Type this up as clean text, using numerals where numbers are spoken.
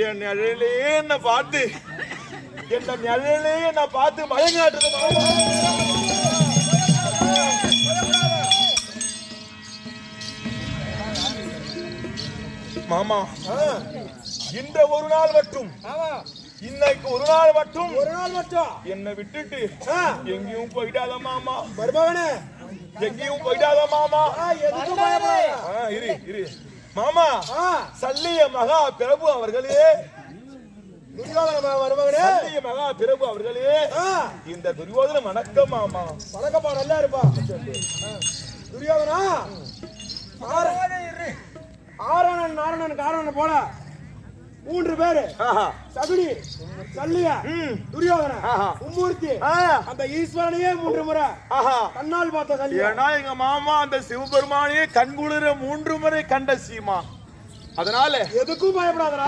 என் நிழலே என்ன பார்த்து என் நிழலே என்ன பார்த்து மயங்காட்டுது மாமா. இந்த ஒரு நாள் மட்டும் இன்னைக்கு ஒரு நாள் மட்டும் என்னை விட்டுட்டு எங்கேயும் போயிடாத மாமா. வருபவனே எங்கேயும் போயிடாத மாமா. இரு இரு மாமா. சல்லிய மகா பிரபு அவர்களே, சல்லிய மகா பிரபு அவர்களே, இந்த துரியோதன வணக்கம் மாமா. வணக்கம்ப்பா, நல்லா இருப்பா. துரியோதனா ஆரணன் நாரணன் காரணன் போல 3 பேரு சகுனி சல்லிய துரியோதன மும்மூர்த்தி அந்த ஈஸ்வரனையே 3 முறை கண்ணால் பார்த்த சல்லிய. ஏன்னா எங்க மாமா அந்த சிவபெருமானையே கண்குளிர 3 முறை கண்ட சீமா. அதனால எதுக்கும் பயப்படாதடா.